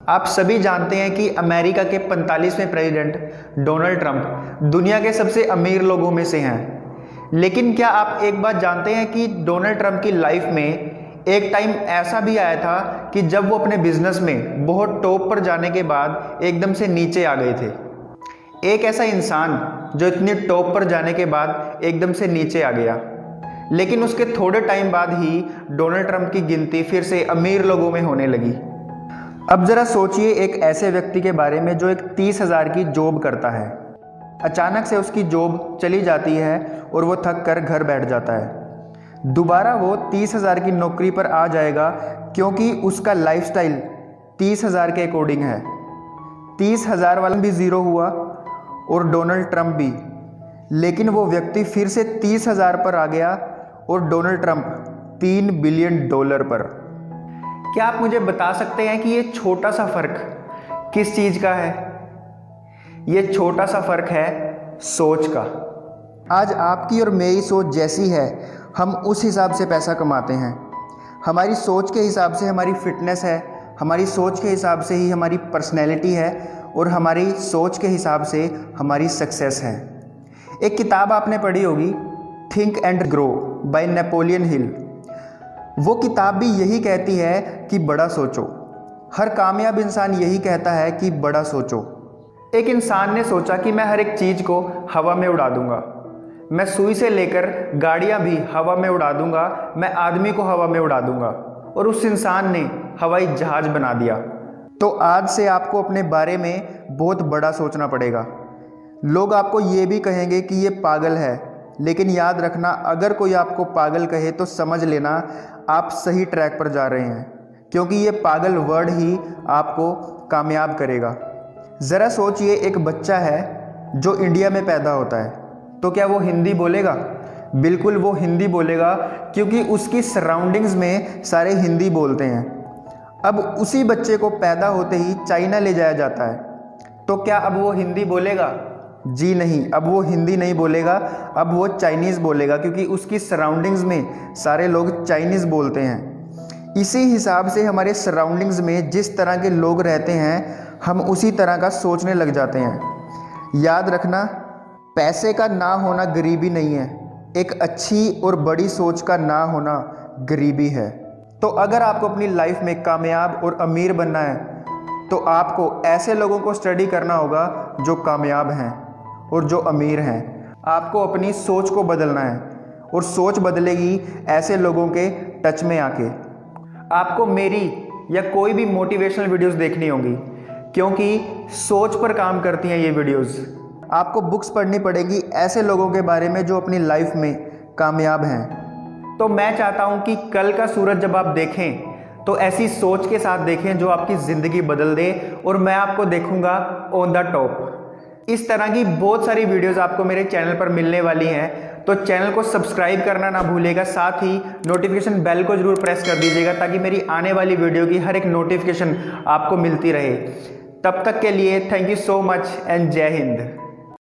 आप सभी जानते हैं कि अमेरिका के 45वें प्रेसिडेंट डोनाल्ड ट्रंप दुनिया के सबसे अमीर लोगों में से हैं। लेकिन क्या आप एक बात जानते हैं कि डोनाल्ड ट्रंप की लाइफ में एक टाइम ऐसा भी आया था कि जब वो अपने बिजनेस में बहुत टॉप पर जाने के बाद एकदम से नीचे आ गए थे। एक ऐसा इंसान जो इतनी टॉप पर जाने के बाद एकदम से नीचे आ गया, लेकिन उसके थोड़े टाइम बाद ही डोनाल्ड ट्रंप की गिनती फिर से अमीर लोगों में होने लगी। अब ज़रा सोचिए एक ऐसे व्यक्ति के बारे में जो एक 30,000 की जॉब करता है। अचानक से उसकी जॉब चली जाती है और वो थक कर घर बैठ जाता है। दोबारा वो 30,000 की नौकरी पर आ जाएगा क्योंकि उसका लाइफस्टाइल 30,000 के अकॉर्डिंग है। 30,000 वाला भी ज़ीरो हुआ और डोनाल्ड ट्रंप भी, लेकिन वो व्यक्ति फिर से 30,000 पर आ गया और डोनाल्ड ट्रंप $3 बिलियन पर। क्या आप मुझे बता सकते हैं कि ये छोटा सा फर्क किस चीज़ का है? ये छोटा सा फर्क है सोच का। आज आपकी और मेरी सोच जैसी है, हम उस हिसाब से पैसा कमाते हैं। हमारी सोच के हिसाब से हमारी फिटनेस है, हमारी सोच के हिसाब से ही हमारी पर्सनैलिटी है और हमारी सोच के हिसाब से हमारी सक्सेस है। एक किताब आपने पढ़ी होगी, think and grow by Napoleon Hill. वो किताब भी यही कहती है कि बड़ा सोचो। हर कामयाब इंसान यही कहता है कि बड़ा सोचो। एक इंसान ने सोचा कि मैं हर एक चीज़ को हवा में उड़ा दूंगा, मैं सुई से लेकर गाड़ियाँ भी हवा में उड़ा दूंगा, मैं आदमी को हवा में उड़ा दूंगा, और उस इंसान ने हवाई जहाज़ बना दिया। तो आज से आपको अपने बारे में बहुत बड़ा सोचना पड़ेगा। लोग आपको ये भी कहेंगे कि ये पागल है, लेकिन याद रखना, अगर कोई आपको पागल कहे तो समझ लेना आप सही ट्रैक पर जा रहे हैं, क्योंकि ये पागल वर्ड ही आपको कामयाब करेगा। ज़रा सोचिए, एक बच्चा है जो इंडिया में पैदा होता है, तो क्या वो हिंदी बोलेगा? बिल्कुल वो हिंदी बोलेगा, क्योंकि उसकी सराउंडिंग्स में सारे हिंदी बोलते हैं। अब उसी बच्चे को पैदा होते ही चाइना ले जाया जाता है, तो क्या अब वो हिंदी बोलेगा? जी नहीं, अब वो हिंदी नहीं बोलेगा, अब वो चाइनीज़ बोलेगा, क्योंकि उसकी सराउंडिंग्स में सारे लोग चाइनीज़ बोलते हैं। इसी हिसाब से हमारे सराउंडिंग्स में जिस तरह के लोग रहते हैं, हम उसी तरह का सोचने लग जाते हैं। याद रखना, पैसे का ना होना गरीबी नहीं है, एक अच्छी और बड़ी सोच का ना होना गरीबी है। तो अगर आपको अपनी लाइफ में कामयाब और अमीर बनना है, तो आपको ऐसे लोगों को स्टडी करना होगा जो कामयाब हैं और जो अमीर हैं। आपको अपनी सोच को बदलना है, और सोच बदलेगी ऐसे लोगों के टच में आके। आपको मेरी या कोई भी मोटिवेशनल वीडियोस देखनी होगी, क्योंकि सोच पर काम करती हैं ये वीडियोस। आपको बुक्स पढ़नी पड़ेगी ऐसे लोगों के बारे में जो अपनी लाइफ में कामयाब हैं। तो मैं चाहता हूं कि कल का सूरज जब आप देखें तो ऐसी सोच के साथ देखें जो आपकी ज़िंदगी बदल दे, और मैं आपको देखूंगा ऑन द टॉप। इस तरह की बहुत सारी वीडियोस आपको मेरे चैनल पर मिलने वाली हैं, तो चैनल को सब्सक्राइब करना ना भूलिएगा, साथ ही नोटिफिकेशन बेल को जरूर प्रेस कर दीजिएगा, ताकि मेरी आने वाली वीडियो की हर एक नोटिफिकेशन आपको मिलती रहे। तब तक के लिए thank you so much and जय हिंद।